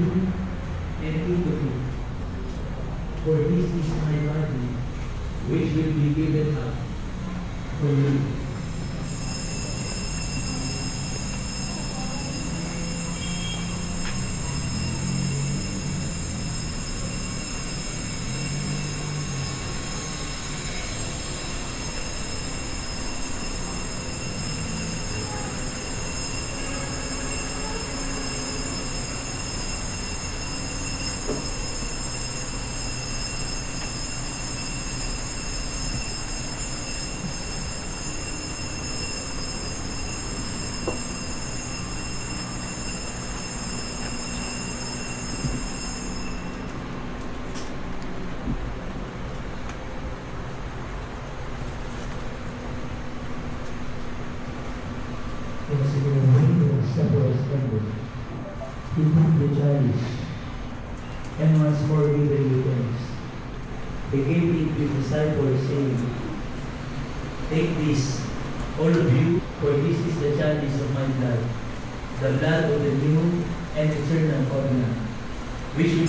unity and equity. For this is my body, which will be given up for you. Several splendid. He took the chalice and once more given you thanks. He gave it to his disciples, saying, take this, all of you, for this is the chalice of my blood, the blood of the new and eternal covenant, which will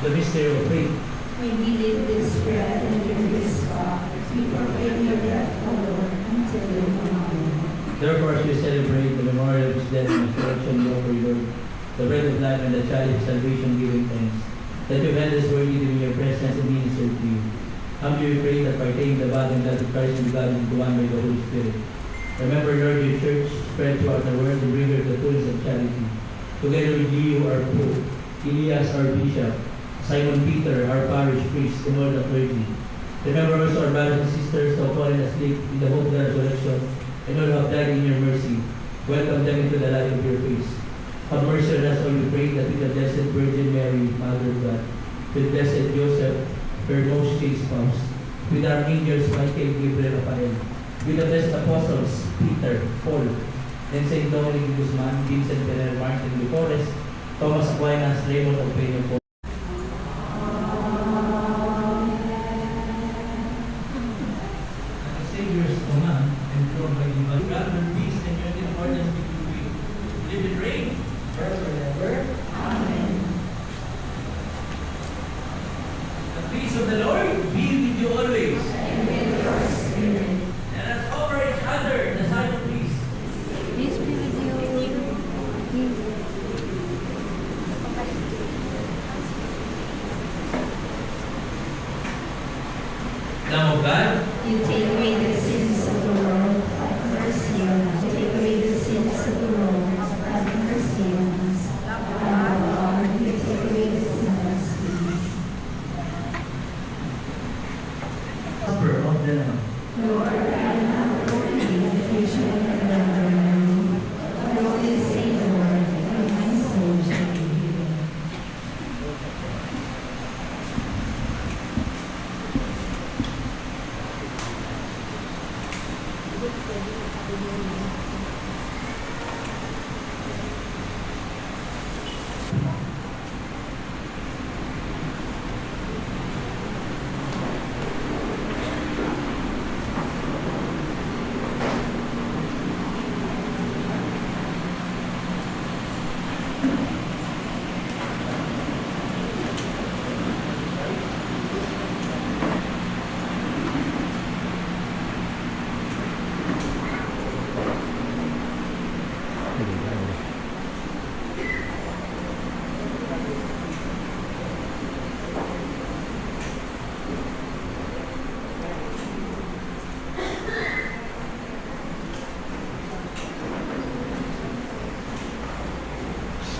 the mystery of faith. When we live this bread and drink this cup, we proclaim your death, O Lord, until you come. Therefore, as we celebrate the memorial of his death and resurrection, we offer you, Lord, the bread of life and the chalice of salvation, giving thanks, that you have us worthy to be in your presence and minister to you. Humbly we pray that partaking the body and blood of Christ will be gathered into one by the Holy Spirit. Remember, Lord, your church spread throughout the world and bring her the fullness of charity. Together with you, our Pope, Elias, our Bishop, Simon Peter, our parish priest, and all the clergy. Remember also our brothers and sisters who have fallen asleep in the hope of the resurrection, and all who have died in your mercy. Welcome them into the light of your face. Have mercy on us all, we pray, that with the Blessed Virgin Mary, Mother of God, with Blessed Joseph, her most chaste spouse, with our angels Michael, Gabriel, Raphael, with the blessed apostles Peter, Paul, and Saint Dominic Guzman, Vincent Ferrer, Martin de Porres, Thomas Aquinas, Raymond Alpeño, command and drawn by divine God, and peace and unity and accordance with you, live and reign forever and ever. Amen. The peace of the Lord be with you always. And with your spirit. Let us offer each other the sign of peace. Peace be with you. Lamb of God, You take away the sins of the world, have mercy on us. You take away the sins of the world, have mercy on us. Lamb of God, you take away the sins of us. Supper of the Lamb. Lord, I am not worthy that you should remember me. But only say the word, and my soul shall be healed.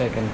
Second.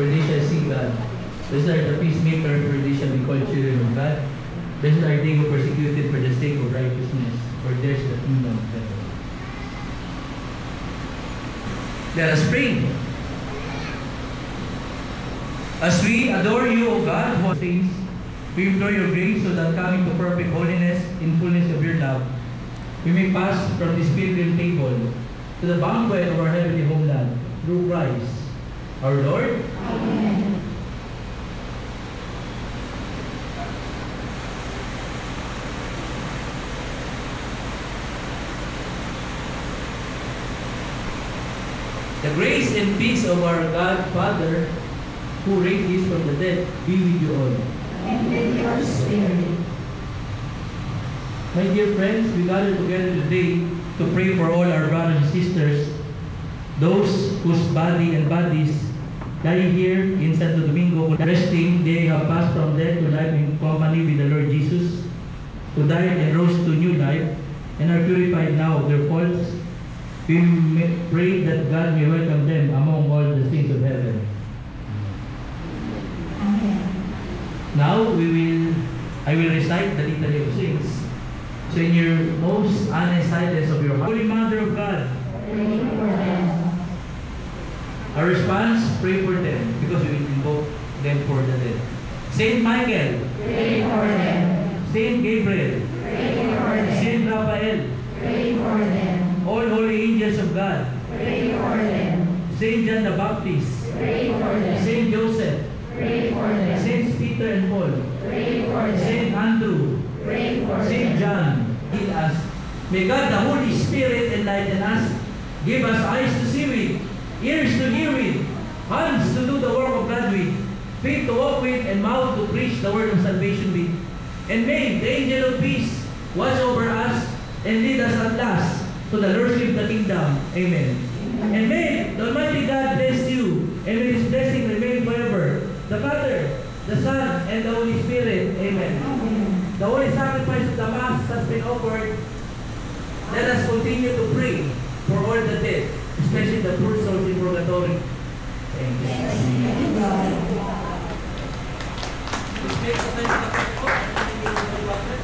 for they shall see God. Blessed are the peacemakers, for they shall be called children of God. Blessed are they who are persecuted for the sake of righteousness, for theirs is the kingdom of heaven. Let us pray. As we adore you, O God, who are saints, we implore your grace so that coming to perfect holiness in fullness of your love, we may pass from this pilgrim table to the banquet of our heavenly homeland through Christ, our Lord. Amen. The grace and peace of our God, Father, who raised us from the dead, be with you all. And with your spirit. My dear friends, we gather together today to pray for all our brothers and sisters, those whose body and bodies lie here in Santo Domingo, resting. They have passed from death to life in company with the Lord Jesus, who died and rose to new life, and are purified now of their faults. We may pray that God may welcome them among all the saints of heaven. Amen. Now I will recite the Litany of Saints. So in your most honest silence of your heart, Holy Mother of God, Pray for them. our response, pray for them, because we will invoke them for the dead. Saint Michael, Pray for them. Saint Gabriel, Pray for them. Saint Raphael, Pray for them. all holy angels of God, Pray for them. Saint John the Baptist, Pray for them. Saint Joseph, Pray for them. Saints Peter and Paul, Pray for them. Saint Andrew, Pray for Saint them. John, heal us. May God the Holy Spirit enlighten us, give us eyes to see with, ears to hear with, hands to do the work of God with, feet to walk with, and mouth to preach the word of salvation with. And may the angel of peace watch over us and lead us at last to the lordship of the kingdom. Amen. And may the Almighty God bless you, and may His blessing remain forever. The Father, the Son, and the Holy Spirit. Amen. Amen. The holy sacrifice of the Mass has been offered. Let us continue to pray for all the dead, especially the poor souls in purgatory. Thank you. Thanks be to God. Please make the sign of the cross and then you will be welcome.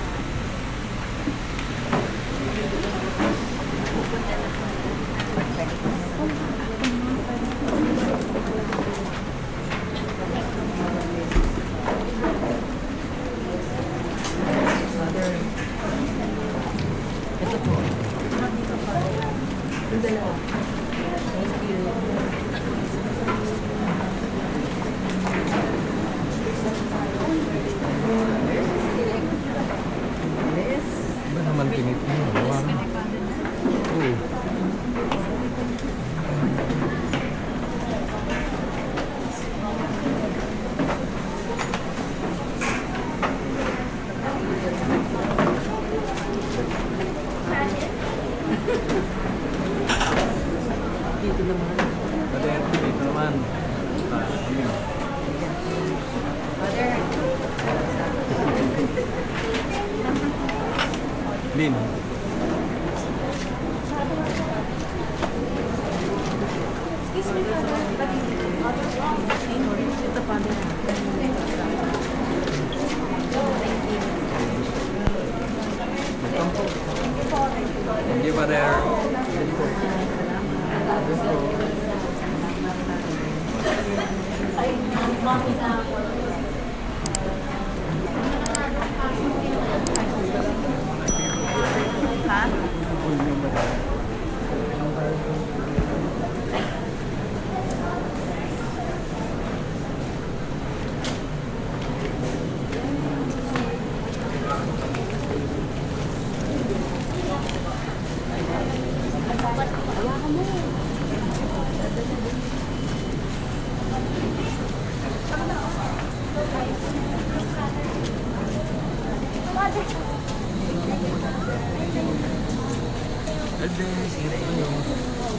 Ba naman tinitino? Oo. Dito naman. Dito naman. Lin. Excuse me, ito pa din. Thank you, Father.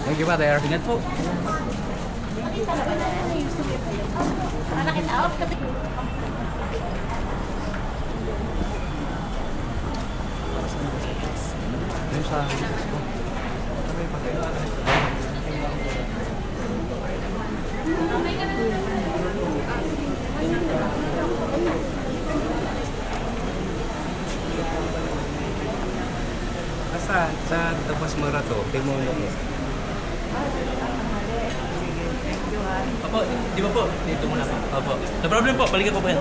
Thank you, Father. Ingat po. Yung sa Asa sa Tapas Marato, Timono. Opo, di ba po? Dito muna po. Opo. No problem po, balikan ko po yan.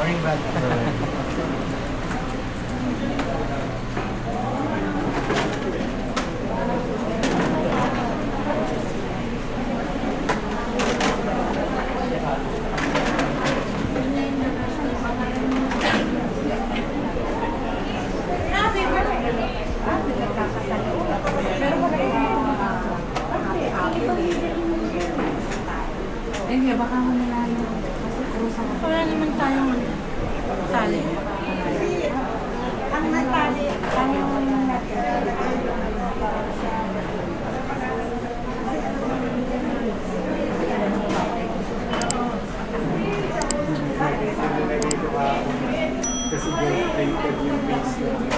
Morning, Brad. Eh, baka mo nilalo. Wala naman tayong tali. Ang natali, ang Kasi created yung base na